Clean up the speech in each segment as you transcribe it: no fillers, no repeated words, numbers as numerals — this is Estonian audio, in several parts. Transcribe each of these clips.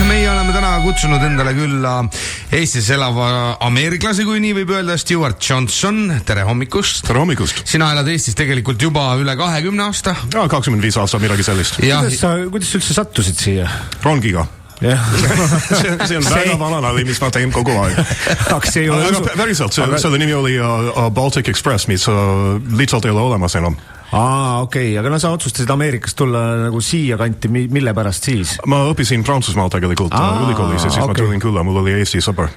meie oleme täna kutsunud endale külla Eestis elava ameeriklase, kui nii võib öelda, Stuart Johnson. Tere hommikust. Tere hommikust. Sina elad Eestis tegelikult juba üle 20 aasta. 25 aasta, midagi sellist. Kuidas üldse sattusid siia? Rongiga. see on väga vananavi, mis ma teen kogu aeg. Aga päriselt, selle nimi oli Baltic Express, mis lihtsalt ei ole olemas enam. Okei, aga no sa otsustasid Ameerikast tulla nagu siia kanti, mille pärast siis? Ma õppisin Prantsusmaal tegelikult ülikoolis ja siis ma tulin külla, mul oli Eesti sõber.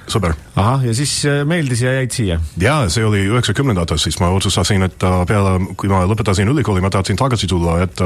Ja siis meeldis ja jäid siia? Ja, see oli 90-ndates, siis ma otsustasin, et peale, kui ma lõpetasin ülikooli, ma tahtsin tagasi tulla, et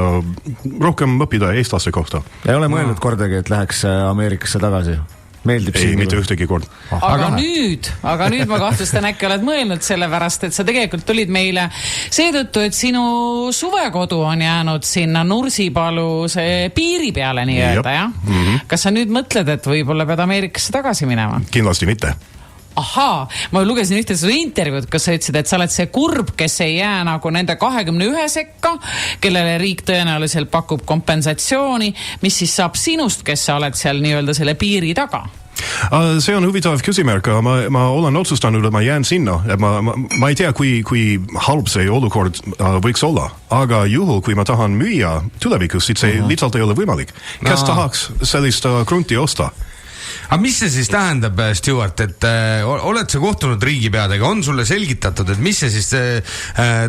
rohkem õppida eestlaste kohta. Ei ole mõelnud kordagi, et läheks Ameerikasse tagasi? Ei, mitte ühtegi kord. Aga nüüd ma kahtlustan, äkki oled mõelnud sellepärast, et sa tegelikult tulid meile seetõttu, et sinu suvekodu on jäänud sinna Nursipalu piiri peale nii-öelda, jah? Mm-hmm. Kas sa nüüd mõtled, et võib-olla pead Ameerikasse tagasi minema? Kindlasti mitte. Ma lugesin ühte su intervjuud, kus sa ütlesid, et sa oled see kurb, kes ei jää nagu nende 21 sekka, kellele riik tõenäoliselt pakub kompensatsiooni, mis siis saab sinust, kes sa oled seal nii-öelda selle piiri taga? See on huvitav küsimärk. Ma olen otsustanud, et ma jään sinna. Ma ei tea, kui halb see olukord võiks olla. Aga juhul, kui ma tahan müüa tulevikus, siis see lihtsalt ei ole võimalik. Kes tahaks sellist krunti osta? Aga mis see siis tähendab, Stuart, et oled sa kohtunud riigipeadega, on sulle selgitatud, et mis see siis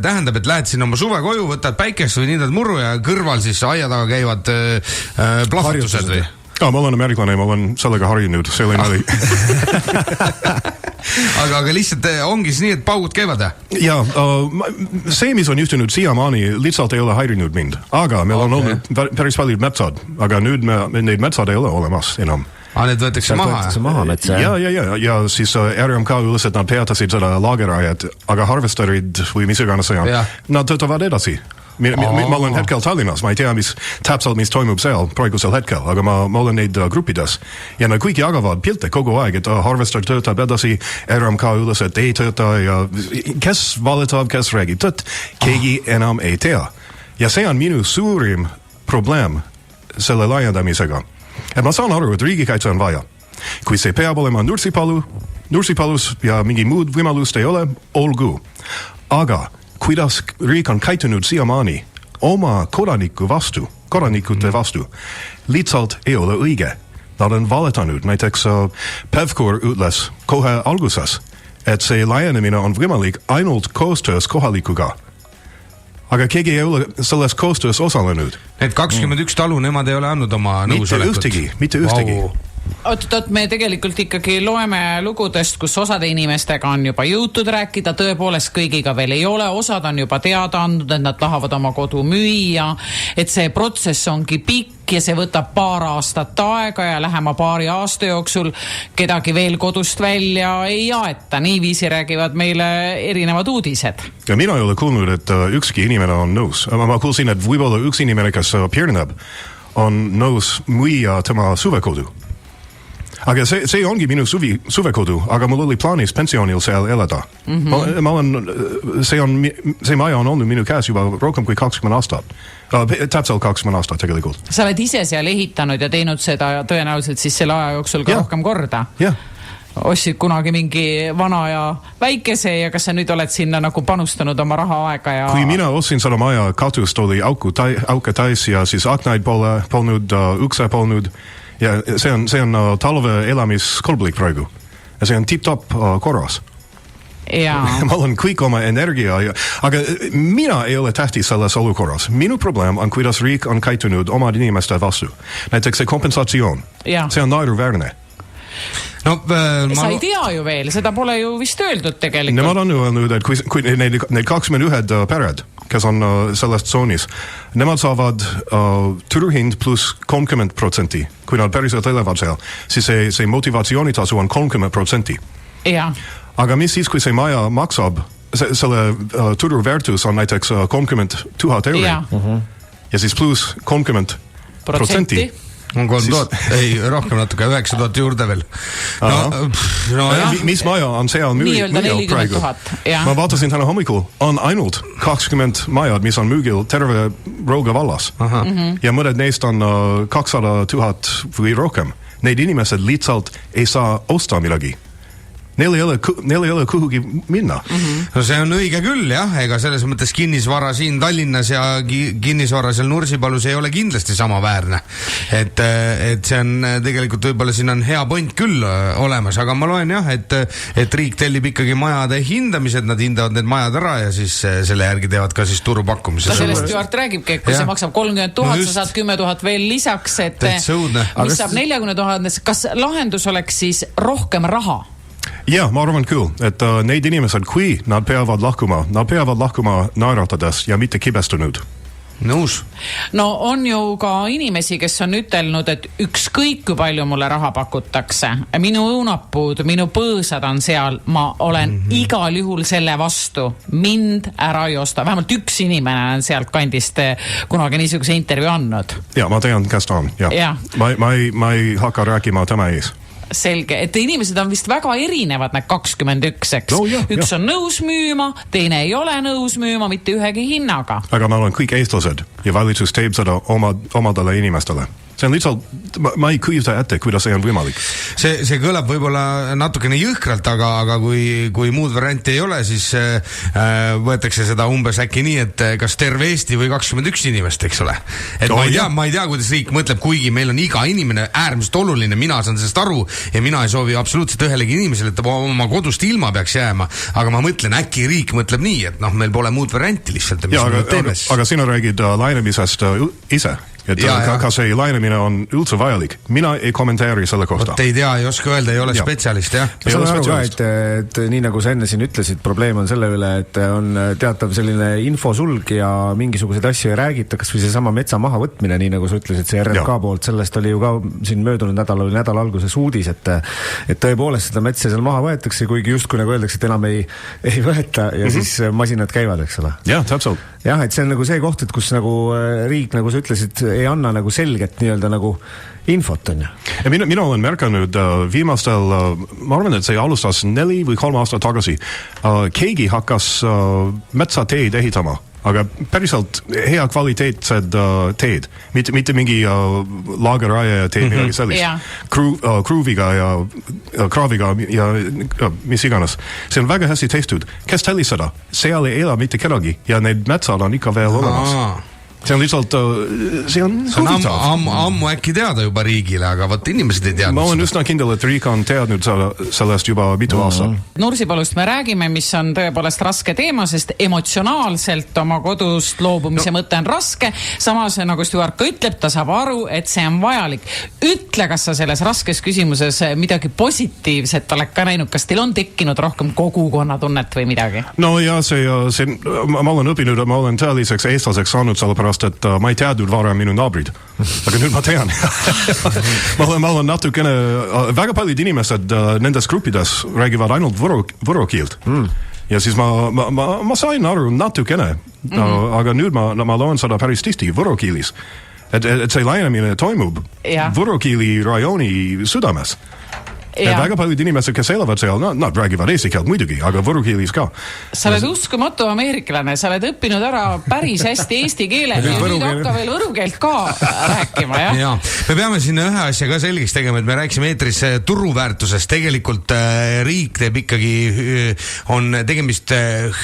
tähendab, et lähed sinna oma suvekoju, võtad päikest või niidad murru ja kõrval siis aia taga käivad plahvatused või? Ma olen ameeriklane, ma olen sellega harjunud, see oli nali. aga lihtsalt ongi siis nii, et paugud käivad? Ja, see, mis on juhtunud siiamaani, lihtsalt ei ole harjunud mind. Aga meil on olnud päris paljud metsad, aga nüüd neid metsad ei ole olemas enam. Need võetakse maha? Ja siis RMK üles, et nad peatasid seda laagerajad, aga harvesterid või mis iganes see on, nad töötavad edasi. Ma olen hetkel Tallinnas, ma ei tea, mis toimub seal praegusel hetkel, aga ma olen neid gruppides. Ja nad kõik jagavad pilte kogu aeg, et harvester töötab edasi, RMK üles, et ei tööta ja kes valetab, kes räägib, keegi enam ei tea. Ja see on minu suurim probleem selle laiendamisega. Et ma saan aru, et riigikaitse on vaja. Kui see peab olema Nursipalus ja mingi muud võimalust ei ole, olgu. Aga kuidas riik on käitunud siiamaani oma kodanikute vastu, lihtsalt ei ole õige. Nad on valetanud, näiteks Pevkur ütles kohe alguses, et see laienemine on võimalik ainult koostöös kohalikuga. Aga keegi ei ole selles koostöös osalenud. Need 21 talu, nemad ei ole andnud oma nõusolekut. Mitte ühtegi. Oot, me tegelikult ikkagi loeme lugudest, kus osade inimestega on juba jõutud rääkida, tõepoolest kõigiga veel ei ole, osad on juba teada andnud, et nad tahavad oma kodu müüa, et see protsess ongi pikk ja see võtab paar aastat aega ja lähema paari aasta jooksul kedagi veel kodust välja ei aeta. Niiviisi räägivad meile erinevad uudised. Ja mina ei ole kuulnud, et ükski inimene on nõus. Ma kuulsin, et võib-olla üks inimene, kes piirneb, on nõus müüa tema suvekodu. Aga see ongi minu suvekodu, aga mul oli plaanis pensionil seal elada. See maja on olnud minu käes juba rohkem kui 20 aastat. Täpselt 20 aastat tegelikult. Sa oled ise seal ehitanud ja teinud seda tõenäoliselt siis selle aja jooksul ka rohkem korda? Jah. Ostsid kunagi mingi vana ja väikese ja kas sa nüüd oled sinna nagu panustanud oma raha aega ja... Kui mina ostsin seda maja, katust oli auke täis ja siis aknaid polnud, ukse polnud. Ja see on talve elamiskolblik praegu. Ja see on tip-top korras. Ma olen kõik oma energia, aga mina ei ole tähtis selles olukorras. Minu probleem on, kuidas riik on käitunud oma inimeste vastu. Näiteks see kompensatsioon. See on naeruväärne. Sa ei tea ju veel, seda pole ju vist öeldud tegelikult. Nemad on öelnud, et kui need 21 pered, kes on sellest tsoonis, nemad saavad turuhind pluss 30%, kui nad päriselt elavad seal, siis see motivatsioonitasu on 30%. Aga mis siis, kui see maja maksab, selle turuväärtus on näiteks 30 000 euri, ja siis pluss 30%, on 3000, ei rohkem natuke, 9000 juurde veel. Mis maja on seal müügil praegu? Ma vaatasin täna hommikul, on ainult 20 majad, mis on müügil terve Rooga vallas. Ja mõned neist on 200 000 või rohkem. Neid inimesed lihtsalt ei saa osta midagi. Neil ei ole kuhugi minna. No see on õige küll, jah, ega selles mõttes kinnisvara siin Tallinnas ja kinnisvara seal Nursipalus ei ole kindlasti samaväärne. Et see on tegelikult võib-olla siin on hea point küll olemas, aga ma loen jah, et riik tellib ikkagi majade hindamised, nad hindavad need majad ära ja siis selle järgi teevad ka siis turupakkumise. Sellest Stuart räägibki, kui see maksab 30 000, sa saad 10 000 veel lisaks, et mis saab 40 000, kas lahendus oleks siis rohkem raha? Ja, ma arvan küll, et neid inimesed, kui nad peavad lahkuma naeratades ja mitte kibestunud. Nõus. No on ju ka inimesi, kes on ütelnud, et ükskõik kui palju mulle raha pakutakse, minu õunapuud, minu põõsad on seal, ma olen igal juhul selle vastu, mind ära ei osta. Vähemalt üks inimene on sealt kandist kunagi niisuguse intervjuu andnud. Ja, ma tean, kes ta on. Ja. Ma ei hakka rääkima tema ees. Selge, et inimesed on vist väga erinevad need 21, eks. Üks on nõus müüma, teine ei ole nõus müüma mitte ühegi hinnaga. Aga ma olen kõik eestlased ja valitsus teeb seda omadele inimestele. See on lihtsalt, ma ei kujuta ette, kuidas see on võimalik. See kõlab võib-olla natukene jõhkralt, aga kui muud varianti ei ole, siis võetakse seda umbes äkki nii, et kas terve Eesti või 21 inimest, eks ole. Et ma ei tea, kuidas riik mõtleb, kuigi meil on iga inimene äärmiselt oluline, mina saan sellest aru ja mina ei soovi absoluutselt ühelegi inimesele, et ta oma kodust ilma peaks jääma, aga ma mõtlen, äkki riik mõtleb nii, et meil pole muud varianti lihtsalt. Aga sina räägid lainemisest ise. Et kas see lainemine on üldse vajalik? Mina ei kommenteeri selle kohta. Ei tea, ei oska öelda, ei ole spetsialist, jah. Ma saan aru ka, et nii nagu sa enne siin ütlesid, probleem on selle üle, et on teatav selline infosulg ja mingisuguseid asju ei räägita, kas või see sama metsa maha võtmine, nii nagu sa ütlesid, see RMK poolt, sellest oli ju ka siin möödunud nädala alguses uudis, et tõepoolest seda metsa seal maha võetakse, kuigi just kui nagu öeldakse, et enam ei võeta ja siis masinad käivad, eks ole. Jah, täpselt. Jah, et see on nagu see koht, et kus nagu riik, nagu sa ütlesid, ei anna nagu selget nii-öelda nagu infot on ju. Ja mina olen märkanud viimastel, ma arvan, et see alustas 4 või 3 aastat tagasi. Keegi hakkas metsateed ehitama, aga päriselt hea kvaliteetsed teed, mitte mingi laageraja teed midagi sellist. Kruuviga ja kraaviga ja mis iganes. See on väga hästi tehtud. Kes tellis seda? Seal ei ela mitte kedagi ja need metsad on ikka veel olemas. See on lihtsalt, see on huvitav. Ammu äkki teada juba riigile, aga võt inimesed ei teadnud. Ma olen üsna kindel, et riik on teadnud sellest juba mitu aastat. Nursipalust me räägime, mis on tõepoolest raske teema, sest emotsionaalselt oma kodust loobumise mõte on raske. Samas, nagu Stuart ka ütleb, ta saab aru, et see on vajalik. Ütle, kas sa selles raskes küsimuses midagi positiivset oled ka näinud, kas teil on tekkinud rohkem kogukonnatunnet või midagi? No ja ma olen õppinud, ma olen tõeliseks eestlaseks saanud selle et ma ei teadnud varem minu naabrid. Aga nüüd ma tean. ma olen natukene, väga paljud inimesed nendes gruppides räägivad ainult võro keelt. Ja siis ma sain aru natukene, aga nüüd ma loen seda päris tihti võro keelis. Et see lainemine toimub võro keeli rajooni südames. Ja väga paljud inimesed, kes elavad seal, nad räägivad eesti keelt muidugi, aga võrukeelis ka. Sa oled uskumatu ameeriklane, sa oled õppinud ära päris hästi eesti keele ja nüüd hakka veel võrukeelt ka rääkima, jah? Ja, me peame siin ühe asja ka selgeks tegema, et me rääksime eetris turuväärtusest. Tegelikult riik teeb ikkagi, on tegemist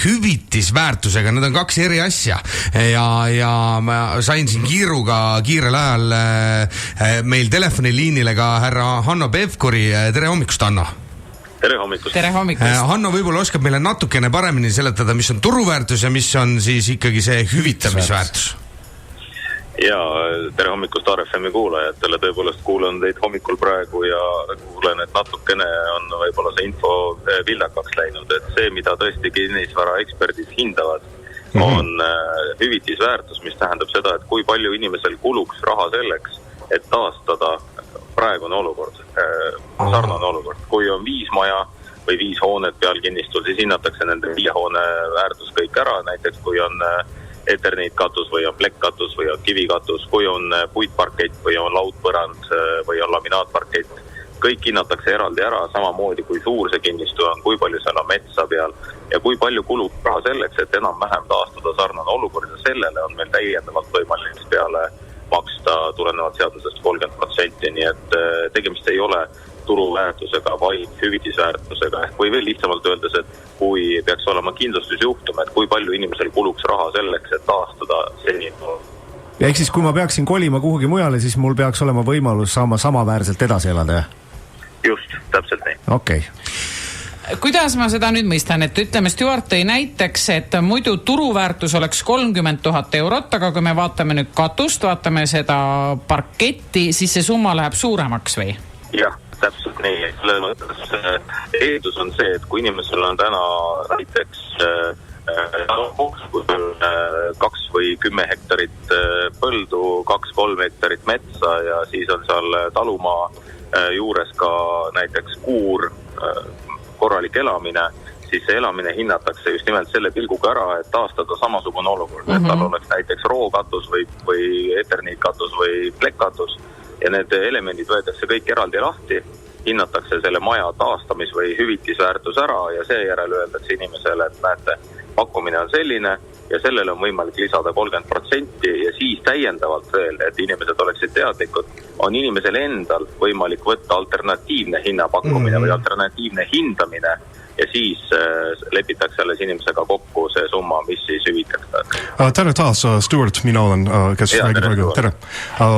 hüvitisväärtusega, need on 2 eri asja. Ja ma sain siin kiirel ajal meil telefoniliinile ka härra Hanno Pevkuri. Tere hommikust, Hanno! Tere hommikust! Tere hommikust! Hanno võib-olla oskab meile natukene paremini seletada, mis on turuväärtus ja mis on siis ikkagi see hüvitamisväärtus. Ja tere hommikust RFM-i kuulajatele, tõepoolest kuulan teid hommikul praegu ja kuulen, et natukene on võib-olla see info vildakaks läinud, et see, mida tõesti kinnisvara eksperdid hindavad, on hüvitisväärtus, mis tähendab seda, et kui palju inimesel kuluks raha selleks, et taastada praegune olukord, sarnane olukord. Kui on 5 maja või 5 hoonet peal kinnistul, siis hinnatakse nende 5 hoone väärtus kõik ära. Näiteks kui on eterniitkatus või on plekkkatus või on kivikatus, kui on puitparkett või on laudpõrand või on laminaatparkett. Kõik hinnatakse eraldi ära, samamoodi kui suur see kinnistu on, kui palju seal on metsa peal ja kui palju kulub raha selleks, et enam-vähem taastada sarnane olukord ja sellele on meil täiendavalt võimalik peale maksta tulenevalt seadusest 30%, nii et tegemist ei ole turuväärtusega, vaid hüvitisväärtusega. Või veel lihtsamalt öeldes, et kui peaks olema kindlustusjuhtum, et kui palju inimesel kuluks raha selleks, et taastada senini. Ja ehk siis, kui ma peaksin kolima kuhugi mujale, siis mul peaks olema võimalus saama samaväärselt edasi elada, jah? Just, täpselt nii. Okei. Kuidas ma seda nüüd mõistan, et ütleme Stuart tõi näiteks, et muidu turuväärtus oleks 30 000 eurot, aga kui me vaatame nüüd katust, vaatame seda parketti, siis see summa läheb suuremaks või? Jah, täpselt nii. Selles mõttes eeldus on see, et kui inimesel on täna näiteks kus on 2 või 10 hektarit põldu, 2-3 hektarit metsa ja siis on seal talumaa juures ka näiteks kuur, korralik elamine, siis see elamine hinnatakse just nimelt selle pilguga ära, et taastada samasugune olukord, et tal oleks näiteks rookatus või eterniitkatus või plekkkatus ja need elemendid võetakse kõik eraldi lahti, hinnatakse selle maja taastamis- või hüvitisväärtus ära ja seejärel öeldakse inimesele, et näete, pakkumine on selline ja sellele on võimalik lisada 30% ja siis täiendavalt veel, et inimesed oleksid teadlikud, on inimesel endal võimalik võtta alternatiivne hinnapakkumine või alternatiivne hindamine ja siis lepitakse alles inimesega kokku see summa, mis siis hüvitakse. Tere taas, Stuart, mina olen, kes räägib praegu. Tere.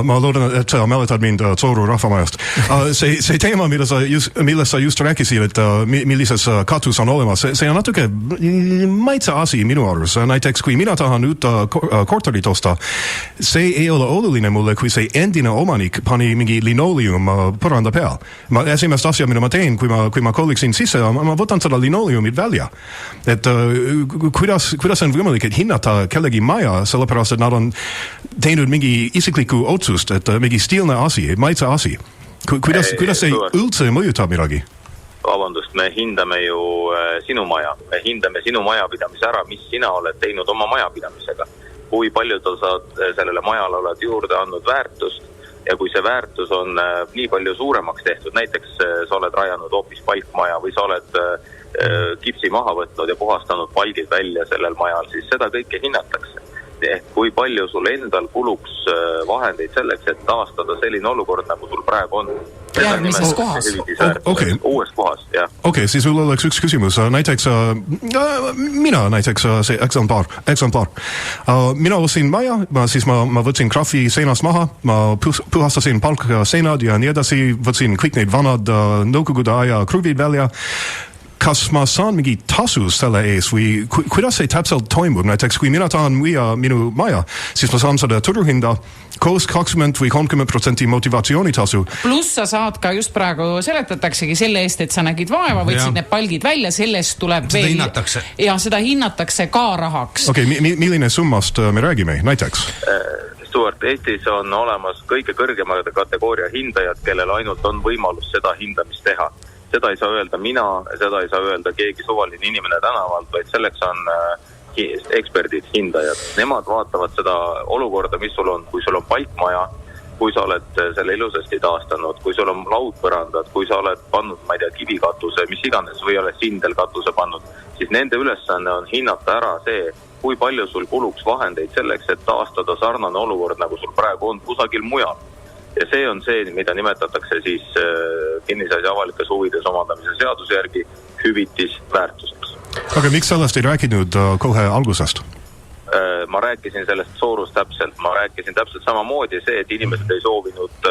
Ma loodan, et sa mäletad mind Tsooru rahvamajast. See teema, millest sa just rääkisid, et millises katus on olemas, see on natuke maitse asi minu arvus. Näiteks, kui mina tahan uut korterit osta, see ei ole oluline mulle, kui see endine omanik pani mingi linoleum põranda peal. Esimest asja, mida ma teen, kui ma koliksin sisse, ma võtan seda linoleumid välja. Et kuidas on võimalik, et hinnata kellegi maja, sellepärast, et nad on teinud mingi isikliku otsust, et mingi stiilne asi, maitse asi. Kuidas see üldse mõjutab midagi? Vabandust, me hindame ju sinu maja. Me hindame sinu majapidamise ära, mis sina oled teinud oma majapidamisega. Kui palju saad sellele majale oled juurde andnud väärtust ja kui see väärtus on nii palju suuremaks tehtud, näiteks sa oled rajanud hoopis palkmaja või sa oled kipsi maha võtnud ja puhastanud palgid välja sellel majal, siis seda kõike hinnatakse. Ehk kui palju sul endal kuluks vahendeid selleks, et taastada selline olukord, nagu sul praegu on. Järgmises kohas. Uues kohas, jah. Okei, siis sul oleks üks küsimus. Näiteks, mina näiteks see eksemplar. Mina ostsin maja, siis ma võtsin krahvi seinast maha, ma puhastasin palka seinad ja nii edasi, võtsin kõik neid vanad nõukogude aja kruvid välja. Kas ma saan mingi tasu selle ees või kuidas see täpselt toimub? Näiteks, kui mina tahan müüa minu maja, siis ma saan seda turuhinda koos 20 või 30% motivatsioonitasu. Pluss sa saad ka just praegu seletataksegi selle eest, et sa nägid vaeva, võtsid need palgid välja, sellest tuleb seda veel. Hinnatakse. Ja seda hinnatakse ka rahaks. Okei, milline summast me räägime? Näiteks? Stuart, Eestis on olemas kõige kõrgemad kategooria hindajad, kellel ainult on võimalus seda hindamist teha. Seda ei saa öelda mina, seda ei saa öelda keegi suvaline inimene tänavalt, vaid selleks on eksperdid, hindajad. Nemad vaatavad seda olukorda, mis sul on, kui sul on palkmaja, kui sa oled selle ilusasti taastanud, kui sul on laudpõrandad, kui sa oled pannud, ma ei tea, kivikatuse, mis iganes, või oled sindelkatuse pannud, siis nende ülesanne on hinnata ära see, kui palju sul kuluks vahendeid selleks, et taastada sarnane olukord, nagu sul praegu on kusagil mujal. Ja see on see, mida nimetatakse siis kinnisasja avalikes huvides omandamise seaduse järgi hüvitisväärtuseks. Aga miks sellest ei rääkinud kohe algusest? Ma rääkisin sellest Soorust täpselt. Ma rääkisin täpselt samamoodi see, et inimesed ei soovinud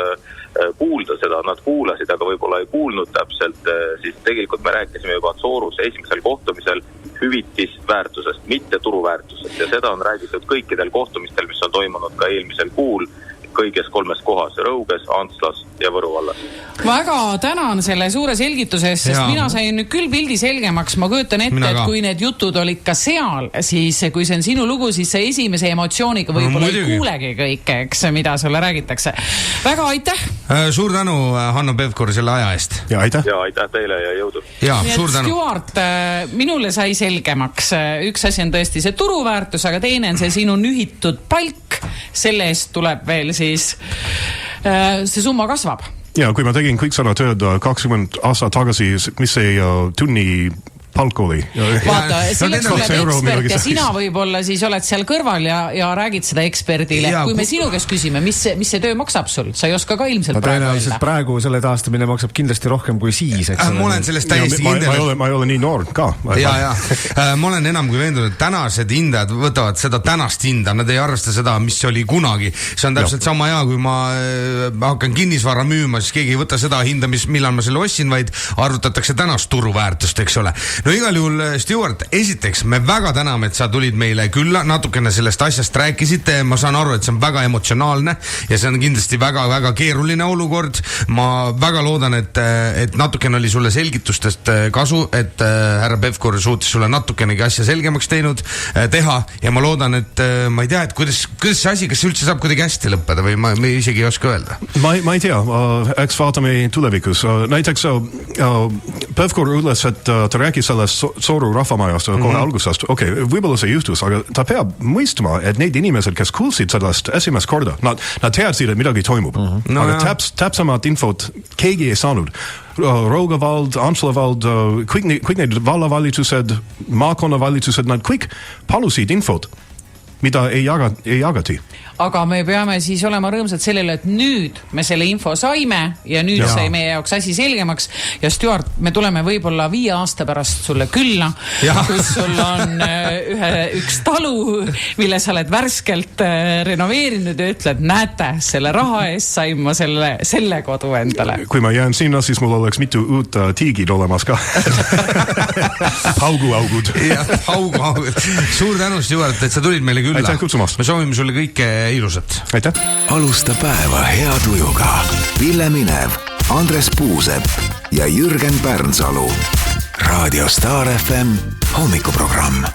kuulda seda. Nad kuulasid, aga võib-olla ei kuulnud täpselt. Siis tegelikult me rääkisime juba Soorus esimesel kohtumisel hüvitisväärtusest, mitte turuväärtusest. Ja seda on räägitud kõikidel kohtumistel, mis on toimunud ka eelmisel kuul kõiges 3 kohas, Rõuges, Antslas ja Võru vallas. Väga tänan selle suure selgituse eest, sest mina sain nüüd küll pildi selgemaks, ma kujutan ette, et kui need jutud olid ka seal, siis kui see on sinu lugu, siis see esimese emotsiooniga võib-olla ei kuulegi kõike, eks, mida sulle räägitakse. Väga aitäh! Suur tänu, Hanno Pevkur, selle aja eest. Ja aitäh teile ja jõudu. Ja, suur tänu. Stuart, minule sai selgemaks. Üks asi on tõesti see turuväärtus, aga teine on see sinu nühitud palk. Selle eest tuleb veel siis, see summa kasvab. Ja, kui ma tegin kõik seda tööd 20 aastat tagasi, mis see tunni palk oli. Vaata, selleks tuleb ekspert ja sina võib-olla siis oled seal kõrval ja räägid seda eksperdile. Kui me sinu käest küsime, mis see töö maksab sul? Sa ei oska ka ilmselt praegu selle taastamine maksab kindlasti rohkem kui siis. Ma olen sellest täiesti kindel. Ma ei ole nii noor ka. Ma olen enam kui veendunud, tänased hindajad võtavad seda tänast hinda, nad ei arvesta seda, mis oli kunagi. See on täpselt sama hea, kui ma hakkan kinnisvara müüma, siis keegi ei võta seda hinda, millal ma selle ostsin, vaid arvutatakse tänast turuväärtust, eks ole. No igal juhul, Stuart, esiteks me väga täname, et sa tulid meile külla, natukene sellest asjast rääkisite, ma saan aru, et see on väga emotsionaalne ja see on kindlasti väga-väga keeruline olukord. Ma väga loodan, et natukene oli sulle selgitustest kasu, et härra Pevkur suutis sulle natukenegi asja selgemaks teha ja ma loodan, et ma ei tea, et kuidas see asi, kas see üldse saab kuidagi hästi lõppeda või ma isegi ei oska öelda. Ma ei tea, eks vaatame tulevikus. Näiteks Pevkur ütles, et ta rääkis sellest Sooru rahvamajast kohe algusest. Okei, võib-olla see juhtus, aga ta peab mõistma, et need inimesed, kes kuulsid sellest esimest korda, nad teadsid, et midagi toimub. Aga täpsemat infot keegi ei saanud. Rooga vald, Antsla vald, kõik need vallavalitsused, maakonnavalitsused, nad kõik palusid infot, mida ei jagati. Aga me peame siis olema rõõmsad sellele, et nüüd me selle info saime ja nüüd sai meie jaoks asi selgemaks ja Stuart, me tuleme võib-olla 5 aasta pärast sulle külla, kus sul on üks talu, mille sa oled värskelt renoveerinud ja ütled, näete, selle raha eest sain ma selle kodu endale. Kui ma jään sinna, siis mul oleks mitu uut tiigid olemas ka. Pauguaugud. Pauguaugud. Suur tänu, Stuart, et sa tulid meile külla. Aitäh kutsumast. Me soovime sulle kõike ilusat. Aitäh. Alusta päeva hea tujuga. Ville Minev, Andres Puusepp ja Jürgen Pärnsalu. Radio Star FM hommikuprogramm.